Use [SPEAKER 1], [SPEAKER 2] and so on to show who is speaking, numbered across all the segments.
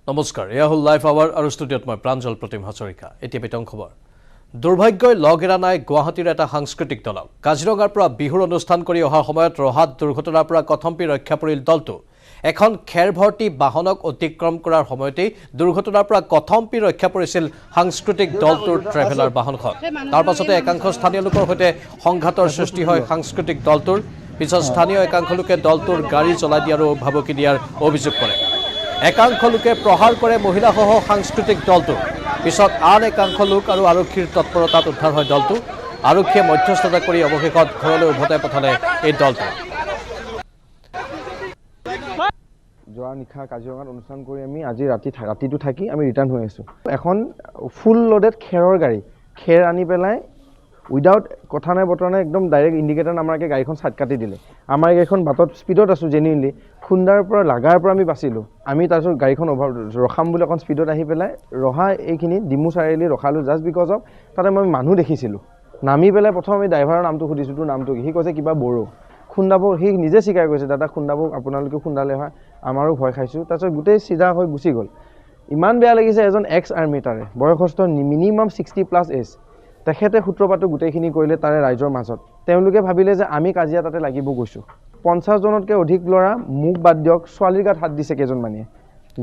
[SPEAKER 1] নমস্কাৰ এয়া হল live hour আৰু ষ্টুডিঅ'ত মই প্ৰাঞ্জল প্ৰতিম হাজৰিকা এতিয়া বিতং খবৰ দুৰ্ভাগ্যই লগ এৰা নাই গুৱাহাটীৰ এটা সাংস্কৃতিক দলক কাজিৰঙাৰ পৰা বিহুৰ অনুষ্ঠান কৰি অহাৰ সময়ত ৰহাত দুৰ্ঘটনাৰ পৰা কথম্পি ৰক্ষা পৰিল দলটো এখন খেৰ ভৰ্তি বাহনক অতিক্ৰম কৰাৰ সময়তেই দুৰ্ঘটনাৰ পৰা কথম্পি ৰক্ষা পৰিছিল সাংস্কৃতিক দলটোৰ ট্ৰেভেলাৰ বাহনখন তাৰ পাছতে একাংশ স্থানীয় লোকৰ সৈতে সংঘাতৰ সৃষ্টি হয় সাংস্কৃতিক দলটোৰ পিছত স্থানীয় একাংশ লোকে দলটোৰ গাড়ী চলাই দিয়াৰ ভাবুকি দিয়াৰ অভিযোগ কৰে একাংশ লোকে প্ৰহাৰ কৰে মহিলাসহ সাংস্কৃতিক দলটো পিছত আন একাংশ লোক আৰু আৰক্ষীৰ তৎপৰতাত উদ্ধাৰ হয় দলটো আৰক্ষীয়ে মধ্যস্থতা কৰি অৱশেষত ঘৰলৈ উভতাই পঠালে এই দলটো
[SPEAKER 2] যোৱা নিশা কাজিৰঙাত অনুষ্ঠান কৰি আমি আজি ৰাতিটো থাকি আমি ৰিটাৰ্ণ হৈ আছোঁ এখন ফুল লোডেড খেৰৰ গাড়ী খেৰ আনি পেলাই উইদাউট কথা নাই বতৰা নাই একদম ডাইৰেক্ট ইণ্ডিকেটাৰ নামাৰাকৈ গাড়ীখন চাইড কাটি দিলে আমাৰ গাড়ীখন বাটত স্পীডত আছোঁ জেনুইনলি খুন্দাৰ পৰা লাগাৰ পৰা আমি বাচিলোঁ আমি তাৰপিছত গাড়ীখন ৰখাম বুলি অকণ স্পীডত আহি পেলাই ৰহা এইখিনি ডিমু চাৰিআলি ৰখালোঁ জাষ্ট বিকজ অফ তাতে মই মানুহ দেখিছিলোঁ নামি পেলাই প্ৰথম আমি ড্ৰাইভাৰৰ নামটো সুধিছোঁ তোৰ নামটো সি কৈছে কিবা বড়ো খুন্দাব সি নিজে স্বীকাৰ কৰিছে দাদা খুন্দাব আপোনালোকেও খুন্দালে হয় আমাৰো ভয় খাইছোঁ তাৰপিছত গোটেই চিধা হৈ গুচি গ'ল ইমান বেয়া লাগিছে এজন এক্স আৰ্মি তাৰে বয়সস্থ মিনিমাম 60+ এজ তেখেতে সূত্ৰপাতো গোটেইখিনি কৰিলে তাৰে ৰাইজৰ মাজত তেওঁলোকে ভাবিলে যে আমি কাজিয়া তাতে লাগিব গৈছোঁ 50 জনতকৈ অধিক ল'ৰা মোক বাদ দিয়ক ছোৱালীৰ গাত হাত দিছে কেইজনমানিয়ে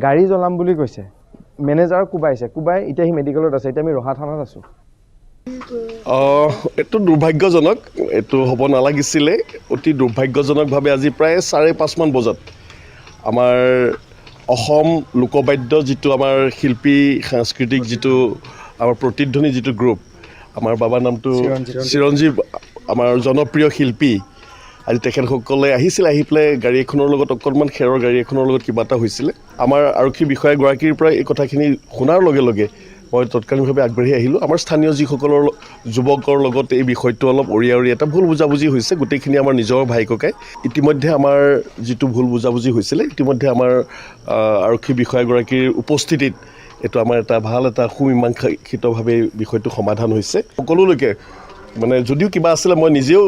[SPEAKER 2] গাড়ী জ্বলাম বুলি কৈছে মেনেজাৰক কোবাই এতিয়া সি মেডিকেলত আছে এতিয়া আমি ৰহা থানাত আছোঁ
[SPEAKER 3] এইটো দুৰ্ভাগ্যজনক এইটো হ'ব নালাগিছিলে অতি দুৰ্ভাগ্যজনকভাৱে আজি প্ৰায় 5:30 মান বজাত আমাৰ অসম লোকবাদ্য যিটো আমাৰ শিল্পী সাংস্কৃতিক যিটো আমাৰ প্ৰতিধ্বনি যিটো গ্ৰুপ আমাৰ বাবাৰ নামটো চিৰঞ্জীৱ আমাৰ জনপ্ৰিয় শিল্পী আজি তেখেতসকলে আহিছিলে আহি পেলাই গাড়ী এখনৰ লগত অকণমান খেৰৰ গাড়ী এখনৰ লগত কিবা এটা হৈছিলে আমাৰ আৰক্ষী বিষয়াগৰাকীৰ পৰা এই কথাখিনি শুনাৰ লগে লগে মই তৎকালীনভাৱে আগবাঢ়ি আহিলোঁ আমাৰ স্থানীয় যিসকলৰ যুৱকৰ লগত এই বিষয়টো অলপ অৰি এটা ভুল বুজাবুজি হৈছে গোটেইখিনি আমাৰ নিজৰ ভাই ককাই ইতিমধ্যে আমাৰ যিটো ভুল বুজাবুজি হৈছিলে ইতিমধ্যে আমাৰ আৰক্ষী বিষয়াগৰাকীৰ উপস্থিতিত এইটো আমাৰ এটা ভাল এটা সুমীমাংসিতভাৱে বিষয়টো সমাধান হৈছে সকলোলৈকে মানে যদিও কিবা আছিলে মই নিজেও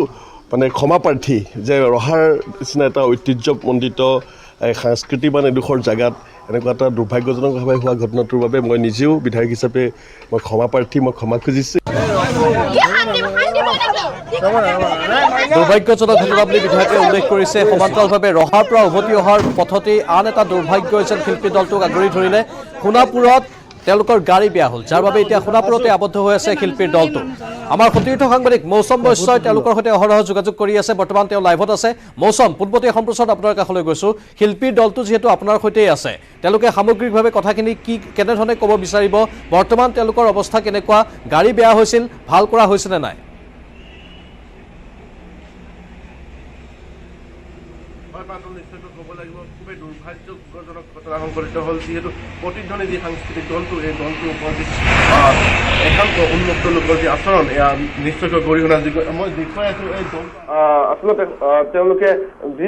[SPEAKER 3] মানে ক্ষমা প্ৰাৰ্থী যে ৰহাৰ নিচিনা এটা ঐতিহ্যমণ্ডিত সাংস্কৃতিবান এডোখৰ জেগাত এনেকুৱা এটা দুৰ্ভাগ্যজনকভাৱে হোৱা ঘটনাটোৰ বাবে মই নিজেও বিধায়ক হিচাপে মই ক্ষমা প্ৰাৰ্থী মই ক্ষমা খুজিছোঁ
[SPEAKER 1] দুৰ্ভাগ্যজনক ঘটনা বুলি বিধায়কে উল্লেখ কৰিছে সমান্তৰালভাৱে ৰহাৰ পৰা উভতি অহাৰ পথতেই আন এটা দুৰ্ভাগ্য হৈছে শিল্পী দলটোক আগুৰি ধৰিলে সোণাপুৰত তেওঁলোকৰ গাড়ী বেয়া হ'ল যাৰ বাবে এতিয়া সোণাপুৰতে আবদ্ধ হৈ আছে শিল্পীৰ দলটো আমাৰ সতীৰ্থ সাংবাদিক মৌচম বৈশ্যই তেওঁলোকৰ সৈতে অহৰহ যোগাযোগ কৰি আছে বৰ্তমান তেওঁ লাইভত আছে মৌচম পোনপটীয়া সম্প্ৰচাৰত আপোনাৰ কাষলৈ গৈছোঁ শিল্পীৰ দলটো যিহেতু আপোনাৰ সৈতেই আছে তেওঁলোকে সামগ্ৰিকভাৱে কথাখিনি কি কেনেধৰণে ক'ব বিচাৰিব বৰ্তমান তেওঁলোকৰ অৱস্থা কেনেকুৱা গাড়ী বেয়া হৈছিল ভাল কৰা হৈছেনে নাই
[SPEAKER 4] খুবেই দুৰ্ভাগ্যজনক ঘটনা সংঘটিত হ'ল যিহেতু প্ৰতিধ্বনি যি সাংস্কৃতিক দলটো এই দলটোৰ ওপৰত একাংশ উন্মুক্ত লোকৰ যি আচৰণ এয়া নিশ্চয়কৈ গৰিহণাযোগ্য মই দেখুৱাই আছোঁ এই দল আচলতে তেওঁলোকে যি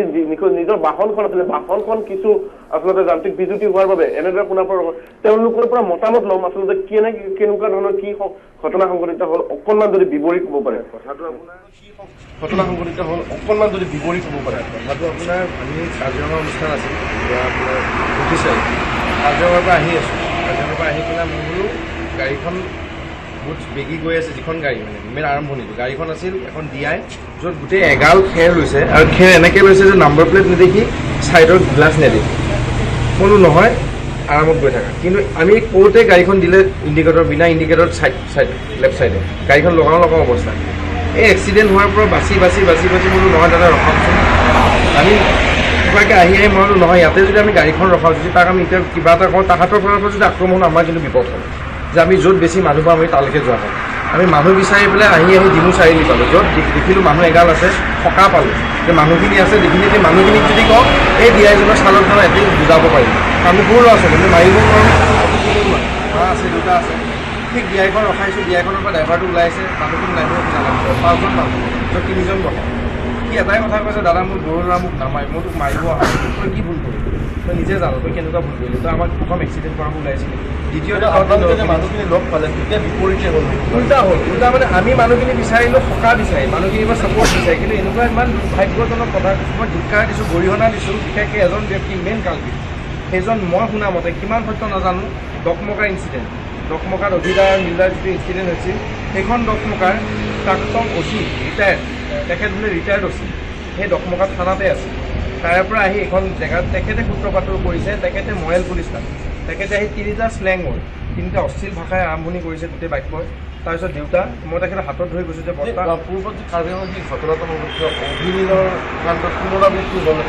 [SPEAKER 4] নিজৰ বাহনখন আছিলে বাহনখন কিছু আচলতে যান্ত্ৰিক বিজুতি হোৱাৰ বাবে এনেদৰে শুনাৰ পৰা তেওঁলোকৰ পৰা মতামত ল'ম আচলতে কেনেকুৱা ধৰণৰ কি ঘটনা সংঘটিত হ'ল অকণমান যদি বিৱৰি ক'ব পাৰে কথাটো আপোনাৰ কি ঘটনা সংঘটিত হ'ল অকণমান যদি বিৱৰি ক'ব পাৰে কথাটো আপোনাৰ আমি কাজিৰঙা অনুষ্ঠান আছিল আপোনাৰ উঠিছে কাজিৰঙাৰ পৰা আহি আছোঁ কাজিৰঙাৰ পৰা আহি পেলাই মই বোলো গাড়ীখন বহুত বেগি গৈ আছে যিখন গাড়ী মানে মেইন আৰম্ভণিটো গাড়ীখন আছিল এখন DI য'ত গোটেই এগাল খেৰ লৈছে আৰু খেৰ এনেকৈ লৈছে যে নাম্বাৰ প্লেট নেদেখি ছাইডৰ গ্লাছ নেদেখি কোনো নহয় আৰামত গৈ থাকা কিন্তু আমি কওঁতে গাড়ীখন দিলে ইণ্ডিকেটৰ বিনা ইণ্ডিকেটৰ চাইড লেফ্ট চাইডে গাড়ীখন লগাওঁ অৱস্থা এই এক্সিডেণ্ট হোৱাৰ পৰা বাচি বোলো নহয় দাদা ৰখাওকচোন আমি কিবাকৈ আহি মই বোলো নহয় ইয়াতে যদি আমি গাড়ীখন ৰখাওঁ যদি তাক আমি এতিয়া কিবা এটা কওঁ তাহাঁতৰ ফালৰ পৰা যদি আক্ৰমণ আমাৰ কিন্তু বিপদ হয় যে আমি য'ত বেছি মানুহ পাওঁ আমি তালৈকে যোৱা হয় আমি মানুহ বিচাৰি পেলাই আহি ডিমু চাৰিআলি পালোঁ য'ত দেখিলোঁ মানুহ এগাল আছে সকাহ পালোঁ যে মানুহখিনি আছে দেখিলে মানুহখিনিক যদি কওঁ এই DI-জনৰ চালত ধৰা এদিন বুজাব পাৰিম আমি সৰু ল'ৰা ছোৱালী কিন্তু মাৰিব নোৱাৰোঁ ল'ৰা আছে দুটা আছে ঠিক DI-খন ৰখাইছোঁ DI-খনৰ পৰা ড্ৰাইভাৰটো ওলাইছে মানুহখিনি নামিব নালাগে 5জন মানুহ য'ত 3জন বহে সি এটাই কথা কৈছে দাদা মোৰ গৰু ল'ৰা মোক নামাৰি মই তোক মাৰিব অহা তই কি ভুল কৰিলি তই নিজে জানো তই কেনেকুৱা ভুল কৰিলি তই আমাক প্ৰথম এক্সিডেণ্ট কৰাব ওলাইছিলি দ্বিতীয়তে মানুহখিনি লগ পালে তেতিয়া বিপৰীতে হ'ল উল্টা মানে আমি মানুহখিনি বিচাৰিলোঁ সকাহ বিচাৰি মানুহখিনিৰ পৰা ছাপৰ্ট বিচাৰি কিন্তু এনেকুৱা ইমান দুৰ্ভাগ্যজনক কথা কিছুমান ধিক্কাৰ দিছোঁ গৰিহণা দিছোঁ বিশেষকৈ এজন ব্যক্তি মেইন কালপিত
[SPEAKER 2] সেইজন মই শুনা মতে কিমান সত্য নাজানো ডকমকাৰ ইনচিডেণ্ট ডকমকাত অভিদাৰ মিলাৰ যিটো ইনচিডেণ্ট হৈছিল সেইখন ডকমকাৰ প্ৰাক্তন অচি ৰিটায়াৰ্ড তেখেত বোলে ৰিটায়াৰ্ড অচি সেই ডকমকা থানাতে আছে তাৰে পৰা আহি এখন জেগাত তেখেতে সূত্ৰপাতৰ কৰিছে তেখেতে মৰেল পুলিচ তাত তেখেতে আহি 3টা স্লেং ৱৰ্ড 3টা অশ্লীল ভাষাই আৰম্ভণি কৰিছে গোটেই বাক্যই তাৰপিছত দেউতা মই তেখেতৰ হাতত ধৰি গৈছোঁ যে বৰ্তা
[SPEAKER 4] পূৰ্বত যি কাৰ্বি আংলঙত যি ঘটনাটো সংঘটিত অভিনীলৰ কাণ্ডত পুনৰাবৃত্তি হ'ল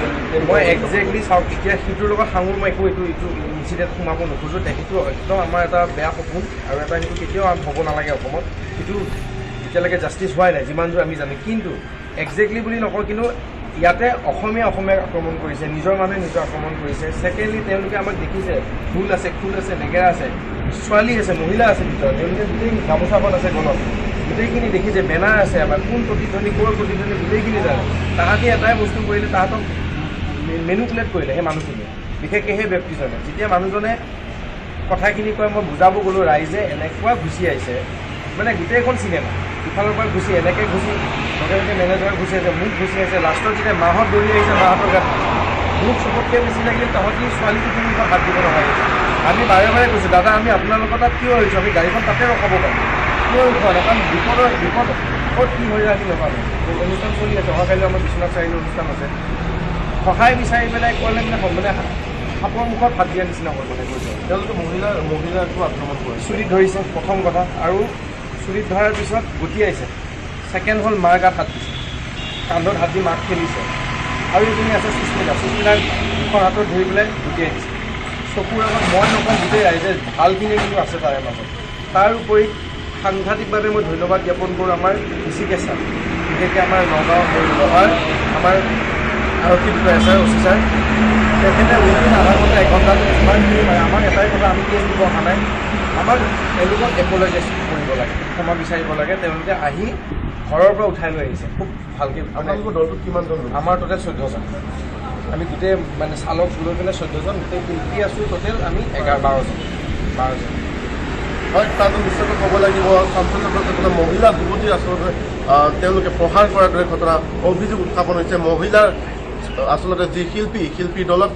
[SPEAKER 2] মই একজেক্টলি চাওক এতিয়া সিটোৰ লগত সাঙুৰ মই এইটো ইনচিডেণ্ট সোমাব নোখোজোঁ সেইটো একদম আমাৰ এটা বেয়া সপোন আৰু এটা সেইটো কেতিয়াও হ'ব নালাগে অসমত সেইটো এতিয়ালৈকে জাষ্টিছ হোৱাই নাই যিমান দূৰ আমি জানো কিন্তু একজেক্টলি বুলি নকওঁ কিন্তু ইয়াতে অসমীয়াক আক্ৰমণ কৰিছে নিজৰ মানুহে নিজৰ আক্ৰমণ কৰিছে ছেকেণ্ডলি তেওঁলোকে আমাক দেখিছে ফুল আছে নেগেৰা আছে ছোৱালী আছে মহিলা আছে ভিতৰত তেওঁলোকে গোটেই গামোচাখন আছে গলত গোটেইখিনি দেখিছে বেনাৰ আছে আমাৰ কোন প্ৰতিধ্বনি ক'ৰ প্ৰতিধ্বনি গোটেইখিনি জানে তাহাঁতি এটাই বস্তু কৰিলে তাহাঁতক মেনুপুলেট কৰিলে সেই মানুহখিনিয়ে বিশেষকৈ সেই ব্যক্তিজনে যেতিয়া মানুহজনে কথাখিনি কয় মই বুজাব গ'লোঁ ৰাইজে এনেকুৱা ঘুচি আহিছে মানে গোটেইখন চিনেমা ইফালৰ পৰা ঘুচি এনেকৈ ঘুচি লগে মেনেজাৰ ঘুচি আছে মোক ঘুচি আছে লাষ্টত যেতিয়া মাহঁত দৌৰি আহিছে মাহঁতৰ গাত মোক চবতকৈ বেছি লাগিল তাহাঁতি ছোৱালীটো তুমি হাত দিব নালাগে আমি বাৰে বাৰে কৈছোঁ দাদা আমি আপোনালোকৰ তাত কিয় হৈছোঁ আমি গাড়ীখন তাতে ৰখাব পাৰোঁ কিয় ৰখোৱা নাই কাৰণ বিপদ ক'ত কি হৈ যায় আমি নাপালোঁ অনুষ্ঠান চলি আছে অহাকাইলৈ আমাৰ বিশ্বনাথ চাৰিআলিৰ অনুষ্ঠান আছে সহায় বিচাৰি পেলাই ক'লে মানে সাপৰ মুখত হাত দিয়াৰ নিচিনা হ'ল মানে কৈছে
[SPEAKER 4] তেওঁলোকে মহিলাকো আক্ৰমণ কৰিছে
[SPEAKER 2] চুলিত ধৰিছে প্ৰথম কথা আৰু চুলিত ধৰাৰ পিছত গুটিয়াইছে ছেকেণ্ড হ'ল মাৰ গাত হাত দিছে কান্ধত হাত দি মাক খেলিছে আৰু এইখিনি আছে সুস্মিতাক দুখন হাতত ধৰি পেলাই গুটিয়াই দিছে চকুৰ আগত মই নকওঁ গোটেই ৰাইজে ভালখিনি কিন্তু আছে তাৰে মাজত তাৰ উপৰি সাংঘাতিকভাৱে মই ধন্যবাদ জ্ঞাপন কৰোঁ আমাৰ বেছিকৈ ছাৰ বিশেষকৈ আমাৰ নগাঁও লোহাৰ আমাৰ আৰক্ষী বিষয়া ছাৰ অচি ছাৰ তেখেতে উইদিন আধা ঘণ্টা এঘণ্টাত যিমানখিনি পাৰে আমাক এটাই কথা আমি কেছ দিব অহা নাই আমাক তেওঁলোকক এপ'লজাইজ কৰিব লাগে ক্ষমা বিচাৰিব লাগে তেওঁলোকে আহি ঘৰৰ পৰা উঠাই লৈ আহিছে খুব ভালকৈ
[SPEAKER 4] আপোনালোকৰ দলটোত কিমানজন লোক
[SPEAKER 2] আমাৰ টোটেল 14জন আমি গোটেই মানে চালক লৈ পেলাই 14জন গোটেই শিল্পী আছোঁ টোটেল আমি 12জন
[SPEAKER 4] হয় তাতো নিশ্চয়কৈ ক'ব লাগিব চাঞ্চল্যকৰভাৱে মহিলা যুৱতীৰ আচলতে তেওঁলোকে প্ৰহাৰ কৰাৰ দৰে ঘটনা অভিযোগ উত্থাপন হৈছে মহিলাৰ আচলতে যি শিল্পী দলক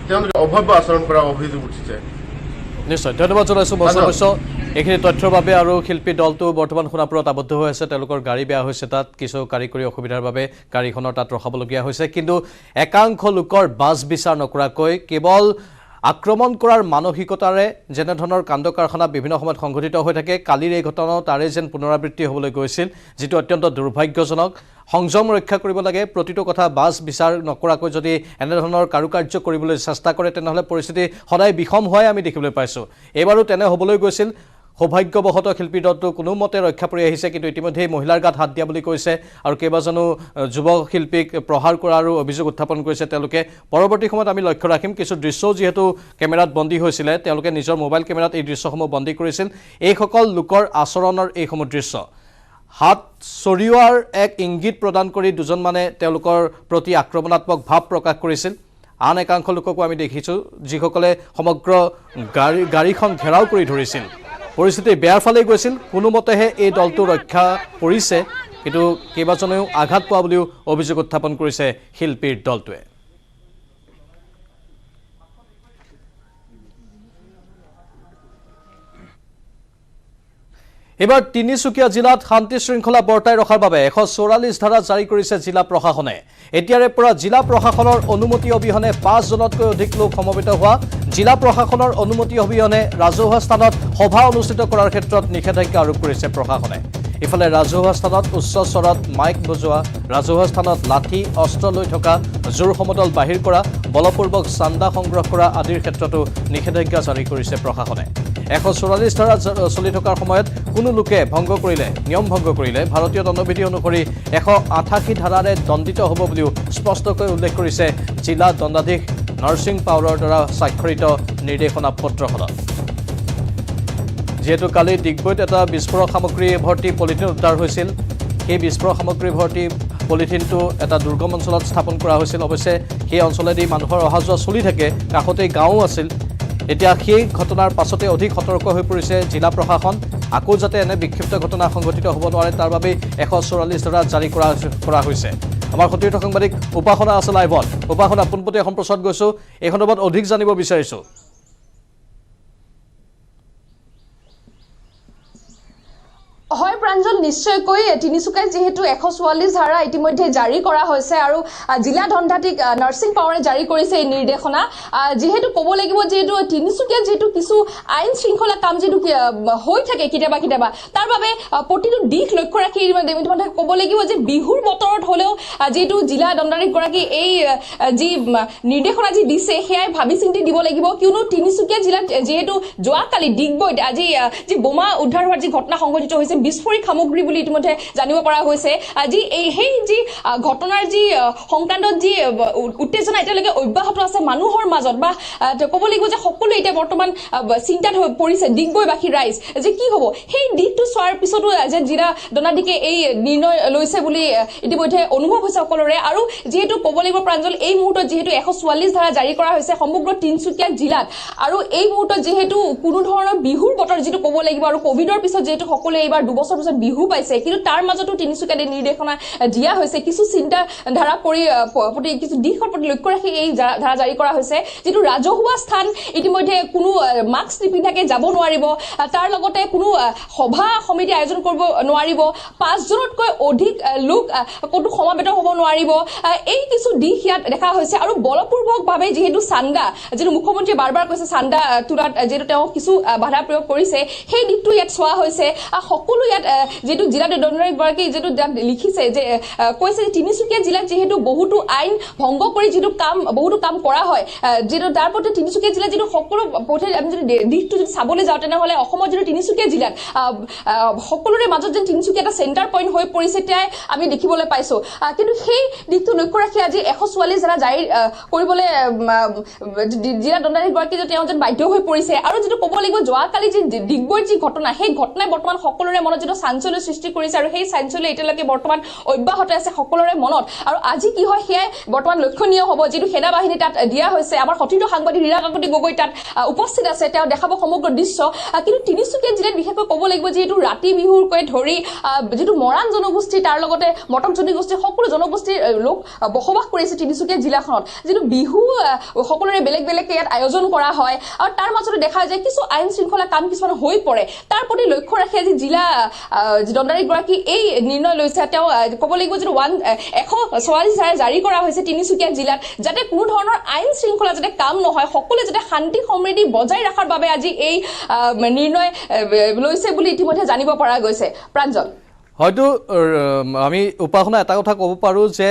[SPEAKER 4] তেওঁলোকে অভব্য আচৰণ কৰাৰ অভিযোগ উঠিছে
[SPEAKER 1] নিশ্চয় ধন্যবাদ জনাইছোঁ বৈশ্য এইখিনি তথ্যৰ বাবে আৰু শিল্পী দলটো বৰ্তমান সোণাপুৰত আবদ্ধ হৈ আছে তেওঁলোকৰ গাড়ী বেয়া হৈছে তাত কিছু কাৰিকৰী অসুবিধাৰ বাবে গাড়ীখনৰ তাত ৰখাবলগীয়া হৈছে কিন্তু একাংশ লোকৰ বাছ বিচাৰ নকৰাকৈ কেৱল আক্ৰমণ কৰাৰ মানসিকতাৰে যেনেধৰণৰ কাণ্ড কাৰখানা বিভিন্ন সময়ত সংঘটিত হৈ থাকে কালিৰ এই ঘটনাও তাৰে যেন পুনৰাবৃত্তি হ'বলৈ গৈছিল যিটো অত্যন্ত দুৰ্ভাগ্যজনক সংযম ৰক্ষা কৰিব লাগে প্ৰতিটো কথা বাছ বিচাৰ নকৰাকৈ যদি এনেধৰণৰ কাৰুকাৰ্য কৰিবলৈ চেষ্টা কৰে তেনেহ'লে পৰিস্থিতি সদায় বিষম হোৱাই আমি দেখিবলৈ পাইছোঁ এইবাৰো তেনে হ'বলৈ গৈছিল সৌভাগ্যবশতঃ শিল্পী দলটো কোনোমতে ৰক্ষা পৰি আহিছে কিন্তু ইতিমধ্যে মহিলাৰ গাত হাত দিয়া বুলি কৈছে আৰু কেইবাজনো যুৱ শিল্পীক প্ৰহাৰ কৰাৰো অভিযোগ উত্থাপন কৰিছে তেওঁলোকে পৰৱৰ্তী সময়ত আমি লক্ষ্য ৰাখিম কিছু দৃশ্যও যিহেতু কেমেৰাত বন্দী হৈছিলে তেওঁলোকে নিজৰ মোবাইল কেমেৰাত এই দৃশ্যসমূহ বন্দী কৰিছিল এইসকল লোকৰ আচৰণৰ এইসমূহ দৃশ্য হাত চৰিওৱাৰ এক ইংগিত প্ৰদান কৰি দুজনমানে তেওঁলোকৰ প্ৰতি আক্ৰমণাত্মক ভাৱ প্ৰকাশ কৰিছিল আন একাংশ লোককো আমি দেখিছোঁ যিসকলে সমগ্ৰ গাড়ীখন ঘেৰাও কৰি ধৰিছিল পৰিস্থিতি বেয়াৰ ফালে গৈছিল কোনোমতেহে এই দলটো ৰক্ষা কৰিছে কিন্তু কেইবাজনেও আঘাত পোৱা বুলিও অভিযোগ উত্থাপন কৰিছে শিল্পীৰ দলটোৱে এবাৰ তিনিচুকীয়া জিলাত শান্তি শৃংখলা বৰ্তাই ৰখাৰ বাবে 144 ধাৰা জাৰি কৰিছে জিলা প্ৰশাসনে এতিয়াৰে পৰা জিলা প্ৰশাসনৰ অনুমতি অবিহনে 5 জনতকৈ অধিক লোক সমবেত হোৱা জিলা প্ৰশাসনৰ অনুমতি অবিহনে ৰাজহুৱা স্থানত সভা অনুষ্ঠিত কৰাৰ ক্ষেত্ৰত নিষেধাজ্ঞা আৰোপ কৰিছে প্ৰশাসনে ইফালে ৰাজহুৱা স্থানত উচ্চ স্বৰত মাইক বজোৱা ৰাজহুৱা স্থানত লাঠি অস্ত্ৰ লৈ থকা জোৰ সমদল বাহিৰ কৰা বলপূৰ্বক চান্দা সংগ্ৰহ কৰা আদিৰ ক্ষেত্ৰতো নিষেধাজ্ঞা জাৰি কৰিছে প্ৰশাসনে 144 ধাৰা চলি থকাৰ সময়ত কোনো লোকে ভংগ কৰিলে নিয়ম ভংগ কৰিলে ভাৰতীয় দণ্ডবিধি অনুসৰি 188 ধাৰাৰে দণ্ডিত হ'ব বুলিও স্পষ্টকৈ উল্লেখ কৰিছে জিলা দণ্ডাধীশ নৰসিং পাউলৰ দ্বাৰা স্বাক্ষৰিত নিৰ্দেশনা পত্ৰখনত যেহেতু কালি ডিগবৈত এটা বিস্ফোৰক সামগ্ৰী ভৰ্তি পলিথিন উদ্ধাৰ হৈছিল সেই বিস্ফোৰক সামগ্ৰী ভৰ্তি পলিথিনটো এটা দুৰ্গম অঞ্চলত স্থাপন কৰা হৈছিল অৱশ্যে সেই অঞ্চলেদি মানুহৰ অহা যোৱা চলি থাকে কাষতেই গাঁও আছিল এতিয়া সেই ঘটনাৰ পাছতে অধিক সতৰ্ক হৈ পৰিছে জিলা প্ৰশাসন আকৌ যাতে এনে বিক্ষিপ্ত ঘটনা সংঘটিত হ'ব নোৱাৰে তাৰ বাবে 144 ধাৰা জাৰি কৰা হৈছে আমাৰ সতীৰ্থ সাংবাদিক উপাসনা আছে লাইভত। উপাসনা, পোনপটীয়া সম্প্ৰচাৰত গৈছোঁ, এই সন্দৰ্ভত অধিক জানিব বিচাৰিছোঁ।
[SPEAKER 5] হয় প্ৰাঞ্জল, নিশ্চয়কৈ তিনিচুকীয়াত যিহেতু 144 ধাৰা ইতিমধ্যে জাৰি কৰা হৈছে আৰু জিলা দণ্ডাধীশ নাৰ্ছিং পাৱাৰে জাৰি কৰিছে এই নিৰ্দেশনা। যিহেতু ক'ব লাগিব যিহেতু তিনিচুকীয়াত যিহেতু কিছু আইন শৃংখলা কাম যিটো হৈ থাকে কেতিয়াবা কেতিয়াবা, তাৰ বাবে প্ৰতিটো দিশ লক্ষ্য ৰাখি ইতিমধ্যে ক'ব লাগিব যে বিহুৰ বতৰত হ'লেও যিহেতু জিলা দণ্ডাধীশগৰাকী এই যি নিৰ্দেশনা যি দিছে সেয়াই ভাবি চিন্তি দিব লাগিব, কিয়নো তিনিচুকীয়া জিলাত যিহেতু যোৱাকালি ডিগবৈত আজি যি বোমা উদ্ধাৰ হোৱাৰ যি ঘটনা সংঘটিত হৈছে, বিস্ফোৰক সামগ্ৰী বুলি ইতিমধ্যে জানিব পৰা গৈছে। আজি সেই যি ঘটনাৰ যি সংক্ৰান্তত যি উত্তেজনা এতিয়ালৈকে অব্যাহত আছে মানুহৰ মাজত, বা ক'ব লাগিব যে সকলো এতিয়া বৰ্তমান চিন্তাত হৈ পৰিছে ডিগবৈবাসী ৰাইজ যে কি হ'ব। সেই দিশটো চোৱাৰ পিছতো যে জিলা দণ্ডাধীশে এই নিৰ্ণয় লৈছে বুলি ইতিমধ্যে অনুভৱ হৈছে সকলোৰে। আৰু যিহেতু ক'ব লাগিব প্ৰাঞ্জল, এই মুহূৰ্তত যিহেতু 144 ধাৰা জাৰি কৰা হৈছে সমগ্ৰ তিনিচুকীয়া জিলাত, আৰু এই মুহূৰ্তত যিহেতু কোনো ধৰণৰ বিহুৰ বতৰ যিটো ক'ব লাগিব, আৰু ক'ভিডৰ পিছত যিহেতু সকলোৱে এইবাৰ 2 বছৰ পিছত বিহু পাইছে, কিন্তু তাৰ মাজতো তিনিচুকীয়াত এই নিৰ্দেশনা দিয়া হৈছে। কিছু চিন্তা ধাৰা প্ৰতি কিছু দিশৰ প্ৰতি লক্ষ্য ৰাখি এই ধাৰা জাৰি কৰা হৈছে। যিটো ৰাজহুৱা স্থান ইতিমধ্যে কোনো মাস্ক নিপিন্ধাকে যাব নোৱাৰিব, তাৰ লগতে কোনো সভা সমিতি আয়োজন কৰিব নোৱাৰিব, 5 জনতকৈ অধিক লোক ক'তো সমাবেত হ'ব নোৱাৰিব, এই কিছু দিশ ইয়াত দেখা হৈছে। আৰু বলপূৰ্বকভাৱে যিহেতু চান্দা, যিটো মুখ্যমন্ত্ৰীয়ে বাৰ বাৰ কৈছে চান্দা তোলাত যিহেতু তেওঁ কিছু বাধা প্ৰয়োগ কৰিছে, সেই দিশটো ইয়াত চোৱা হৈছে। সকলো ইয়াত যিহেতু জিলা দণ্ডাধীশগৰাকী যিহেতু লিখিছে যে কৈছে যে তিনিচুকীয়া জিলাত যিহেতু বহুতো আইন ভংগ কৰি বহুতো কাম কৰা হয়, যিহেতু তাৰ প্ৰতি তিনিচুকীয়া জিলাত যিটো সকলো আমি যদি দিশটো যদি চাবলৈ যাওঁ তেনেহ'লে অসমত যিটো তিনিচুকীয়া জিলাত সকলোৰে মাজত যেন তিনিচুকীয়া এটা চেণ্টাৰ পইণ্ট হৈ পৰিছে এতিয়াই আমি দেখিবলৈ পাইছোঁ। কিন্তু সেই দিশটো লক্ষ্য ৰাখি আজি 144 ধাৰা জাৰি কৰিবলৈ জিলা দণ্ডাধীশগৰাকী যে তেওঁ যেন বাধ্য হৈ পৰিছে। আৰু যিটো ক'ব লাগিব যোৱাকালি যি ডিগবৈৰ যি ঘটনা, সেই ঘটনাই বৰ্তমান সকলোৰে মনত যিটো চাঞ্চল্য সৃষ্টি কৰিছে, আৰু সেই চাঞ্চল্য এতিয়ালৈকে বৰ্তমান অব্যাহত আছে সকলোৰে মনত। আৰু আজি কি হয় সেয়াই বৰ্তমান লক্ষণীয় হ'ব, যিটো সেনা বাহিনী তাত দিয়া হৈছে। আমাৰ সতীৰ্থ সাংবাদিক ৰীৰা কাকতি গগৈ তাত উপস্থিত আছে, তেওঁ দেখাব সমগ্ৰ দৃশ্য। কিন্তু তিনিচুকীয়া জিলাত বিশেষকৈ ক'ব লাগিব যিহেতু ৰাতি বিহুৰকৈ ধৰি যিটো মৰাণ জনগোষ্ঠী, তাৰ লগতে মটক জনগোষ্ঠী, সকলো জনগোষ্ঠীৰ লোক বসবাস কৰিছে তিনিচুকীয়া জিলাখনত। যিটো বিহু সকলোৰে বেলেগ বেলেগকৈ ইয়াত আয়োজন কৰা হয়, আৰু তাৰ মাজতে দেখা যায় কিছু আইন শৃংখলা কাম কিছুমান হৈ পৰে। তাৰ প্ৰতি লক্ষ্য ৰাখি আজি জিলা দণ্ডাধীশগৰাকী এই নিৰ্ণয় লৈছে। তেওঁ ক'ব লাগিব যিটো 144 ধাৰা জাৰি কৰা হৈছে তিনিচুকীয়া জিলাত, যাতে কোনো ধৰণৰ আইন শৃংখলা যাতে কাম নহয়, সকলোৱে যাতে শান্তি সমৃদ্ধি বজাই ৰখাৰ বাবে আজি এই নিৰ্ণয় লৈছে বুলি ইতিমধ্যে জানিব পৰা গৈছে। প্ৰাঞ্জল,
[SPEAKER 1] হয়তো আমি উপাসনা এটা কথা ক'ব পাৰোঁ যে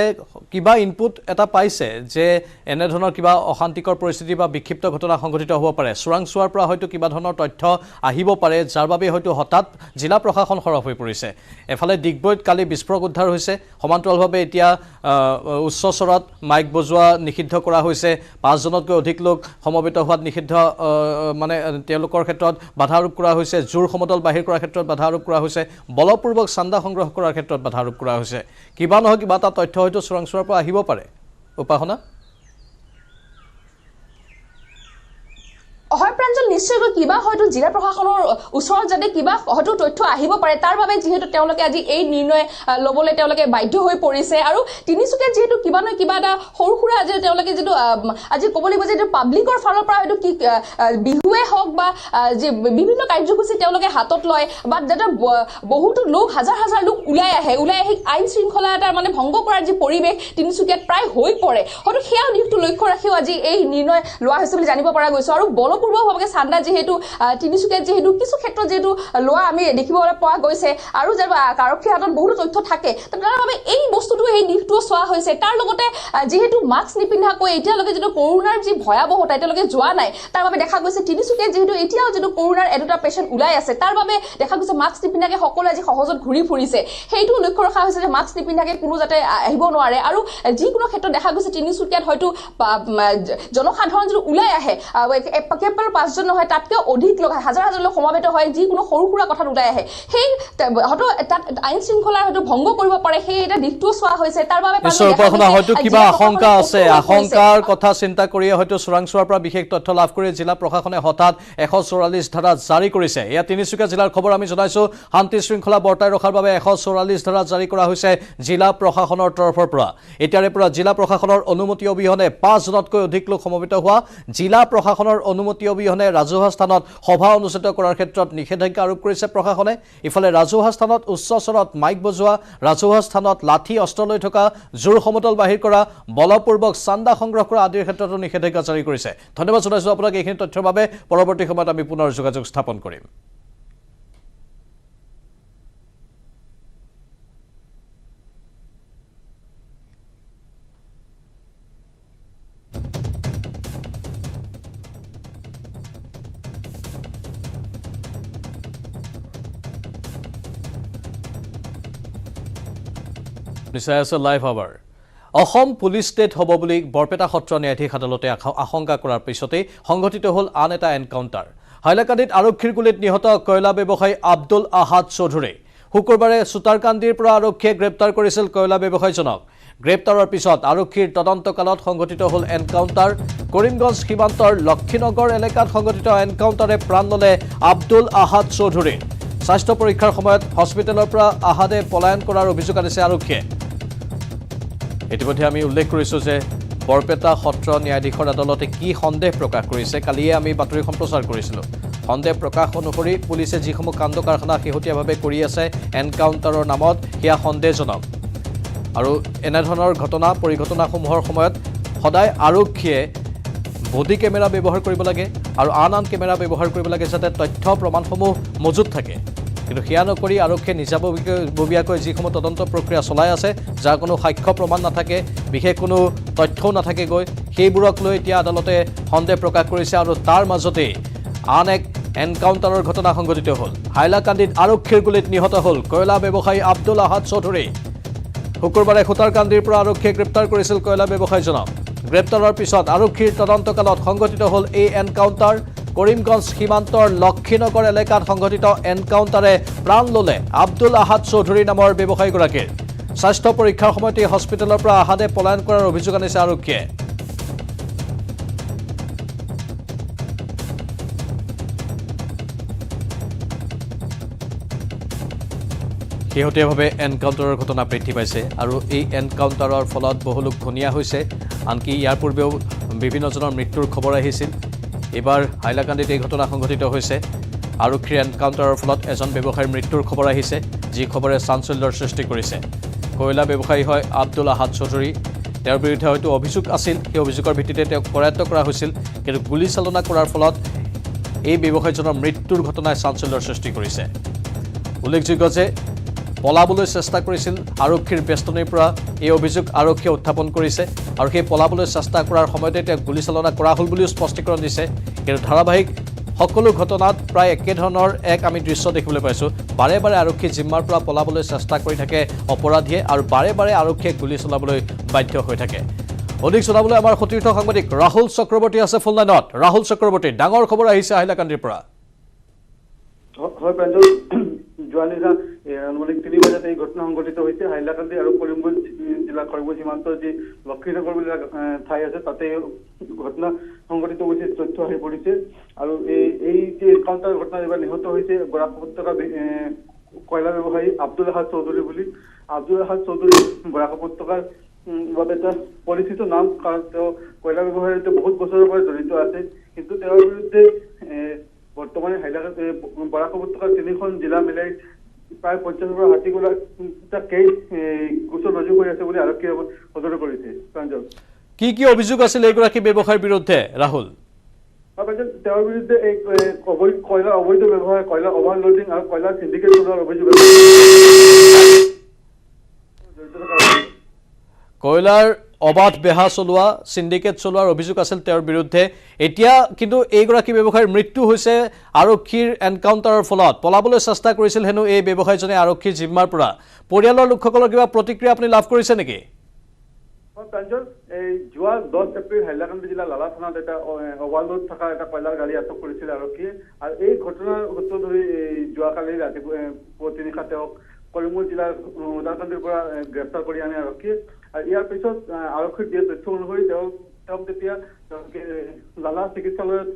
[SPEAKER 1] কিবা ইনপুট এটা পাইছে যে এনেধৰণৰ কিবা অশান্তিকৰ পৰিস্থিতি বা বিক্ষিপ্ত ঘটনা সংঘটিত হ'ব পাৰে, চোৰাংচোৱাৰ পৰা হয়তো কিবা ধৰণৰ তথ্য আহিব পাৰে, যাৰ বাবে হয়তো হঠাৎ জিলা প্ৰশাসন সৰব হৈ পৰিছে। এফালে ডিগবৈত কালি বিস্ফোৰক উদ্ধাৰ হৈছে, সমান্তৰালভাৱে এতিয়া উচ্চস্বৰত মাইক বজোৱা নিষিদ্ধ কৰা হৈছে, 5 জনতকৈ অধিক লোক সমবেত হোৱাত নিষিদ্ধ তেওঁলোকৰ ক্ষেত্ৰত বাধা আৰোপ কৰা হৈছে, জোৰ সমদল বাহিৰ কৰাৰ ক্ষেত্ৰত বাধা আৰোপ কৰা হৈছে, বলপূৰ্বক চান্দা সংগ্ৰহ কৰাৰ ক্ষেত্ৰত বাধা আৰোপ কৰা হৈছে। কিবা নহয় কিবা এটা তথ্য হয়তো চোৰাংচোৱাৰ পৰা আহিব পাৰে। উপাসনা,
[SPEAKER 5] হয় প্ৰাঞ্জল, নিশ্চয়কৈ কিবা হয়তো জিলা প্ৰশাসনৰ ওচৰত যাতে কিবা হয়তো তথ্য আহিব পাৰে, তাৰ বাবে যিহেতু তেওঁলোকে আজি এই নিৰ্ণয় ল'বলৈ তেওঁলোকে বাধ্য হৈ পৰিছে। আৰু তিনিচুকীয়াত যিহেতু কিবা নহয় কিবা এটা সৰু সুৰা আজি তেওঁলোকে যিটো আজি ক'ব লাগিব যে এইটো পাব্লিকৰ ফালৰ পৰা হয়তো কি বিহুৱে হওক বা যি বিভিন্ন কাৰ্যসূচী তেওঁলোকে হাতত লয়, বা যাতে বহুতো লোক হাজাৰ হাজাৰ লোক ওলাই আহি আইন শৃংখলা এটা মানে ভংগ কৰাৰ যি পৰিৱেশ তিনিচুকীয়াত প্ৰায় হৈ পৰে, হয়তো সেয়া দিশটো লক্ষ্য ৰাখিও আজি এই নিৰ্ণয় লোৱা হৈছে বুলি জানিব পৰা গৈছে। আৰু বলপূৰ্বকভাৱে চান্দা যিহেতু তিনিচুকীয়াত যিহেতু কিছু ক্ষেত্ৰত যিহেতু লোৱা আমি দেখিবলৈ পোৱা গৈছে, আৰু যে আৰক্ষীৰ হাতত বহুতো তথ্য থাকে, তাৰ বাবে এই বস্তুটো এই দিশটোও চোৱা হৈছে। তাৰ লগতে যিহেতু মাস্ক নিপিন্ধাকৈ এতিয়ালৈকে যিটো কৰোণাৰ যি ভয়াৱহতা এতিয়ালৈকে যোৱা নাই, তাৰ বাবে দেখা গৈছে তিনিচুকীয়াত যিহেতু এতিয়াও যিটো কৰোণাৰ এটা পেচেণ্ট ওলাই আছে, তাৰ বাবে দেখা গৈছে মাস্ক নিপিন্ধাকৈ সকলোৱে আজি সহজত ঘূৰি ফুৰিছে। সেইটো লক্ষ্য ৰখা হৈছে যে মাস্ক নিপিন্ধাকৈ কোনো যাতে আহিব নোৱাৰে। আৰু যিকোনো ক্ষেত্ৰত দেখা গৈছে তিনিচুকীয়াত হয়তো জনসাধাৰণ যিটো ওলাই আহে কেৱল 5 জন নহয় তাতকৈ অধিক লোক হাজাৰ হাজাৰ লোক সমাবেত হয় যিকোনো সৰু সুৰা কথাত ওলাই আহে সেই হয়তো তাত আইন শৃংখলাৰ হয়তো ভংগ কৰিব পাৰে সেই এটা দিশটো চোৱা হৈছে তাৰ বাবে
[SPEAKER 1] হয়তো কিবা আশংকা আছে আশংকাৰ কথা চিন্তা কৰি হয়তো চোৰাংচোৱাৰ পৰা বিশেষ তথ্য লাভ কৰি জিলা প্ৰশাসনে হঠাৎ 144 ধাৰা জাৰি কৰিছে এয়া তিনিচুকীয়া জিলাৰ খবৰ আমি জনাইছো শান্তি শৃংখলা বৰ্তাই ৰখাৰ বাবে 144 ধাৰা জাৰি কৰা হৈছে জিলা প্ৰশাসনৰ তৰফৰ পৰা এতিয়াৰে পৰা জিলা প্ৰশাসনৰ অনুমতি অবিহনে 5 জনতকৈ অধিক লোক সমবেত হোৱা জিলা প্ৰশাসনৰ অনুমতি অবিহনে ৰাজহুৱা স্থানত সভা অনুষ্ঠিত কৰাৰ ক্ষেত্ৰত নিষেধাজ্ঞা আৰোপ কৰিছে প্ৰশাসনে ইফালে ৰাজহুৱা স্থানত উচ্চ স্বৰত মাইক বজোৱা ৰাজহুৱা স্থানত লাঠি অস্ত্ৰ লৈ থকা জোৰ সমতল বাহিৰ কৰা বলপূৰ্বক চান্দা সংগ্ৰহ কৰা আদিৰ ক্ষেত্ৰতো নিষেধাজ্ঞা জাৰি কৰিছে ধন্যবাদ জনাইছো আপোনাক এইখিনি তথ্যৰ বাবে পৰৱৰ্তী সময়ত আমি পুনৰ যোগাযোগ স্থাপন কৰিম নিশ্চয় আছে লাইভ আৱাৰ অসম পুলিচ ষ্টেট হ'ব বুলি বৰপেটা সত্ৰ ন্যায়াধীশ আদালতে আশংকা কৰাৰ পিছতে সংঘটিত হ'ল আন এটা এনকাউণ্টাৰ হাইলাকান্দিত আৰক্ষীৰ গুলীত নিহত কয়লা ব্যৱসায়ী আব্দুল আহাদ চৌধুৰী শুকুৰবাৰে সুতাৰকান্দিৰ পৰা আৰক্ষীয়ে গ্ৰেপ্তাৰ কৰিছিল কয়লা ব্যৱসায়ীজনক গ্ৰেপ্তাৰৰ পিছত আৰক্ষীৰ তদন্তকালত সংঘটিত হ'ল এনকাউণ্টাৰ কৰিমগঞ্জ সীমান্তৰ লক্ষীনগৰ এলেকাত সংঘটিত এনকাউণ্টাৰে প্ৰাণ ল'লে আব্দুল আহাদ চৌধুৰী স্বাস্থ্য পৰীক্ষাৰ সময়ত হস্পিটেলৰ পৰা আহাদে পলায়ন কৰাৰ অভিযোগ আনিছে আৰক্ষীয়ে ইতিমধ্যে আমি উল্লেখ কৰিছো যে বৰপেটা সত্ৰ ন্যায়াধীশৰ আদালতে কি সন্দেহ প্ৰকাশ কৰিছে কালিয়ে আমি বাতৰি সম্প্ৰচাৰ কৰিছিলোঁ সন্দেহ প্ৰকাশ অনুসৰি পুলিচে যিসমূহ কাণ্ড কাৰখানা শেহতীয়াভাৱে কৰি আছে এনকাউণ্টাৰৰ নামত সেয়া সন্দেহজনক আৰু এনেধৰণৰ ঘটনা পৰিঘটনাসমূহৰ সময়ত সদায় আৰক্ষীয়ে বডি কেমেৰা ব্যৱহাৰ কৰিব লাগে আৰু আন কেমেৰা ব্যৱহাৰ কৰিব লাগে যাতে তথ্য প্ৰমাণসমূহ মজুত থাকে কিন্তু সেয়া নকৰি আৰক্ষীয়ে নিজাববীয়াকৈ যিসমূহ তদন্ত প্ৰক্ৰিয়া চলাই আছে যাৰ কোনো সাক্ষ্য প্ৰমাণ নাথাকে বিশেষ কোনো তথ্যও নাথাকেগৈ সেইবোৰক লৈ এতিয়া আদালতে সন্দেহ প্ৰকাশ কৰিছে আৰু তাৰ মাজতেই আন এক এনকাউণ্টাৰৰ ঘটনা সংঘটিত হ'ল হাইলাকান্দিত আৰক্ষীৰ গুলীত নিহত হ'ল কয়লা ব্যৱসায়ী আব্দুল আহাদ চৌধুৰী শুকুৰবাৰে সুতাৰকান্দিৰ পৰা আৰক্ষীয়ে গ্ৰেপ্তাৰ কৰিছিল কয়লা ব্যৱসায়ীজনক গ্ৰেপ্তাৰৰ পিছত আৰক্ষীৰ তদন্তকালত সংঘটিত হ'ল এই এনকাউণ্টাৰ কৰিমগঞ্জ সীমান্তৰ লক্ষীনগৰ এলেকাত সংঘটিত এনকাউণ্টাৰে প্ৰাণ ল'লে আব্দুল আহাদ চৌধুৰী নামৰ ব্যৱসায়ীগৰাকীৰ স্বাস্থ্য পৰীক্ষাৰ সময়তে হস্পিটেলৰ পৰা আহাদে পলায়ন কৰাৰ অভিযোগ আনিছে আৰক্ষীয়ে শেহতীয়াভাৱে এনকাউণ্টাৰৰ ঘটনা বৃদ্ধি পাইছে আৰু এই এনকাউণ্টাৰৰ ফলত বহু লোক ঘনীয়া হৈছে আনকি ইয়াৰ পূৰ্বেও বিভিন্নজনৰ মৃত্যুৰ খবৰ আহিছিল এবাৰ হাইলাকান্দিত এই ঘটনা সংঘটিত হৈছে আৰক্ষীৰ এনকাউণ্টাৰৰ ফলত এজন ব্যৱসায়ীৰ মৃত্যুৰ খবৰ আহিছে যি খবৰে চাঞ্চল্যৰ সৃষ্টি কৰিছে কয়লা ব্যৱসায়ী হয় আব্দুল আহাদ চৌধুৰী তেওঁৰ বিৰুদ্ধে হয়তো অভিযোগ আছিল সেই অভিযোগৰ ভিত্তিতে তেওঁক কৰায়ত্ব কৰা হৈছিল কিন্তু গুলীচালনা কৰাৰ ফলত এই ব্যৱসায়ীজনৰ মৃত্যুৰ ঘটনাই চাঞ্চল্যৰ সৃষ্টি কৰিছে উল্লেখযোগ্য যে পলাবলৈ চেষ্টা কৰিছিল আৰক্ষীৰ বেষ্টনীৰ পৰা এই অভিযোগ আৰক্ষীয়ে উত্থাপন কৰিছে আৰু সেই পলাবলৈ চেষ্টা কৰাৰ সময়তে তেওঁক গুলীচালনা কৰা হ'ল বুলিও স্পষ্টীকৰণ দিছে কিন্তু ধাৰাবাহিক সকলো ঘটনাত প্ৰায় একেধৰণৰ এক আমি দৃশ্য দেখিবলৈ পাইছোঁ বাৰে বাৰে আৰক্ষী জিম্মাৰ পৰা পলাবলৈ চেষ্টা কৰি থাকে অপৰাধীয়ে আৰু বাৰে বাৰে আৰক্ষীয়ে গুলী চলাবলৈ বাধ্য হৈ থাকে অধিক জনাবলৈ আমাৰ সতীৰ্থ সাংবাদিক ৰাহুল চক্ৰৱৰ্তী আছে ফোন লাইনত ৰাহুল চক্ৰৱৰ্তী ডাঙৰ খবৰ আহিছে হাইলাকান্দিৰ পৰা
[SPEAKER 6] হয় প্ৰাঞ্জল যোৱা নিশা আনুমানিক 3 বজাত এই ঘটনা সংঘটিত হৈছে হাইলাকান্দি আৰু কৰিমগঞ্জ জিলাৰ কৰিমগঞ্জ সীমান্তৰ যি লক্ষীনগৰ বুলি ঠাই আছে তাতে ঘটনা সংঘটিত হৈছে তথ্য আহি পৰিছে আৰু এই যে এনকাউণ্টাৰ ঘটনা এবাৰ নিহত হৈছে বৰাক উপত্যকা কয়লা ব্যৱসায়ী আব্দুল আহাদ চৌধুৰী বুলি আব্দুল আহাদ চৌধুৰী বৰাক উপত্যকাৰ বাবে এটা পৰিচিত নাম কাৰণ তেওঁ কয়লা ব্যৱসায়ৰ সৈতে বহুত বছৰৰ পৰা জড়িত আছে কিন্তু তেওঁৰ বিৰুদ্ধে বৰ্তমানে হাইলাকান্দি বৰাক উপত্যকাৰ 3খন জিলা মিলাই প্ৰায় 50 পৰা 60 গৰাকীটা কেছ গোচৰ ৰুজু হৈ আছে বুলি আৰক্ষীয়ে সদৰি কৰিছে প্ৰাঞ্জল
[SPEAKER 1] কি অভিযোগ আছিল এইগৰাকী ব্যৱসায়ীৰ বিৰুদ্ধে ৰাহুল
[SPEAKER 6] তেওঁৰ বিৰুদ্ধে এই কয়লা অবৈধ ব্যৱহাৰ কয়লা অভাৰলোডিং আৰু কয়লা সিন্ডিকেট চলোৱাৰ অভিযোগ আছে
[SPEAKER 1] কয়লাৰ অবাধ বেহা চলোৱা সিন্ডিকেট চলোৱাৰ অভিযোগ আছিল তেওঁৰ বিৰুদ্ধে এতিয়া কিন্তু এইগৰাকী ব্যৱসায়ীৰ মৃত্যু হৈছে আৰক্ষীৰ এনকাউণ্টাৰৰ ফলত পলাবলৈ চেষ্টা কৰিছিল হেনো এই ব্যৱসায়ীজনে আৰক্ষীৰ জিম্মাৰ পৰা পৰিয়ালৰ লোকসকলৰ কিবা প্ৰতিক্ৰিয়া আপুনি লাভ কৰিছে নেকি
[SPEAKER 6] প্ৰাঞ্জল, এই যোৱা 10 এপ্ৰিল হাইলাকান্দি জিলাৰ লালা থানাত এটা অভাৰলোড থকা এটা কয়লাৰ গাড়ী আটক কৰিছিল আৰক্ষীয়ে। আৰু এই ঘটনাৰ সূত্ৰ ধৰি যোৱাকালি ৰাতিপুৱা পুৱতি নিশা তেওঁক কৰিমগঞ্জ জিলাৰ উদালকান্দিৰ পৰা গ্ৰেপ্তাৰ কৰি আনে আৰক্ষীয়ে। আৰু ইয়াৰ পিছত আৰক্ষীৰ দিয়া তথ্য অনুসৰি তেওঁক যেতিয়া লালা চিকিৎসালয়ত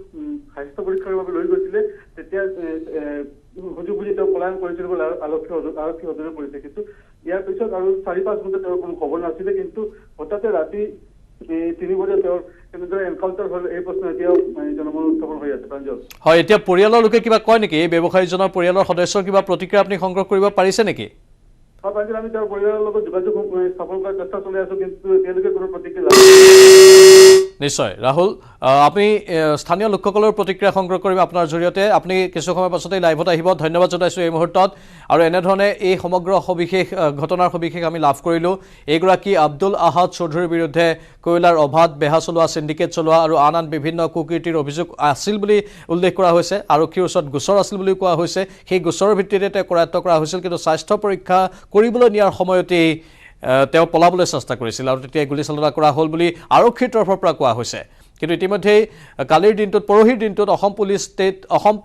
[SPEAKER 6] স্বাস্থ্য পৰীক্ষাৰ বাবে লৈ গৈছিলে, তেতিয়া সুযোগ বুজি তেওঁ পলায়ন কৰিছিল বুলি আৰক্ষী অধীনে কৰিছে। কিন্তু ইয়াৰ পিছত আৰু 4-5 ঘণ্টা তেওঁৰ কোনো খবৰ নাছিলে। কিন্তু হঠাতে ৰাতি 3 বজাত তেওঁৰ কেনেদৰে এনকাউণ্টাৰ হ'ল এই প্ৰশ্ন এতিয়াও জনমনত উত্থাপন হৈ আছে। প্ৰাঞ্জল,
[SPEAKER 1] হয়, এতিয়া পৰিয়ালৰ লোকে কিবা কয় নেকি? এই ব্যৱসায়ীজনৰ পৰিয়ালৰ সদস্যৰ কিবা প্ৰতিক্ৰিয়া আপুনি সংগ্ৰহ কৰিব পাৰিছে নেকি?
[SPEAKER 6] প্ৰাঞ্জল, আমি তেওঁৰ পৰিয়ালৰ লগত যোগাযোগ স্থাপন কৰাৰ চেষ্টা চলাই আছো, কিন্তু এতিয়ালৈকে কোনো প্ৰতিক্ৰিয়া
[SPEAKER 1] নিশ্চয় ৰাহুল, আপুনি স্থানীয় লোকসকলৰ প্ৰতিক্ৰিয়া সংগ্ৰহ কৰিব আপোনাৰ জৰিয়তে। আপুনি কিছু সময় পাছতেই লাইভত আহিব। ধন্যবাদ জনাইছোঁ এই মুহূৰ্তত। আৰু এনেধৰণে এই সমগ্ৰ সবিশেষ ঘটনাৰ সবিশেষ আমি লাভ কৰিলোঁ। এইগৰাকী আব্দুল আহাদ চৌধুৰীৰ বিৰুদ্ধে কয়লাৰ অবাধ বেহা চলোৱা, চিণ্ডিকেট চলোৱা আৰু আন বিভিন্ন কুকীৰ্তিৰ অভিযোগ আছিল বুলি উল্লেখ কৰা হৈছে। আৰক্ষীৰ ওচৰত গোচৰ আছিল বুলিও কোৱা হৈছে। সেই গোচৰৰ ভিত্তিতে তেওঁ কৰায়ত্ব কৰা হৈছিল, কিন্তু স্বাস্থ্য পৰীক্ষা কৰিবলৈ নিয়াৰ সময়তেই তেওঁ পলাবলৈ চেষ্টা কৰিছিল আৰু তেতিয়াই গুলীচালনা কৰা হ'ল বুলি আৰক্ষীৰ তৰফৰ পৰা কোৱা হৈছে। কিন্তু ইতিমধ্যেই কালিৰ দিনটোত, পৰহিৰ দিনটোত অসম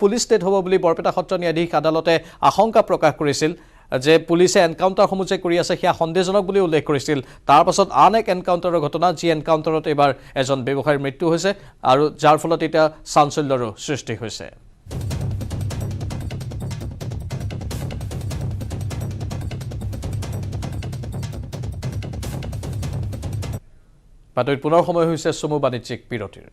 [SPEAKER 1] পুলিচ ষ্টেট হ'ব বুলি বৰপেটা সত্ৰ ন্যায়াধীশ আদালতে আশংকা প্ৰকাশ কৰিছিল যে পুলিচে এনকাউণ্টাৰসমূহ যে কৰি আছে সেয়া সন্দেহজনক বুলি উল্লেখ কৰিছিল। তাৰ পাছত আন এক এনকাউণ্টাৰৰ ঘটনা, যি এনকাউণ্টাৰত এইবাৰ এজন ব্যৱসায়ীৰ মৃত্যু হৈছে আৰু যাৰ ফলত এতিয়া চাঞ্চল্যৰো সৃষ্টি হৈছে। বাতৰিত পুনৰ সময় হৈছে চমু বাণিজ্যিক বিৰতিৰ।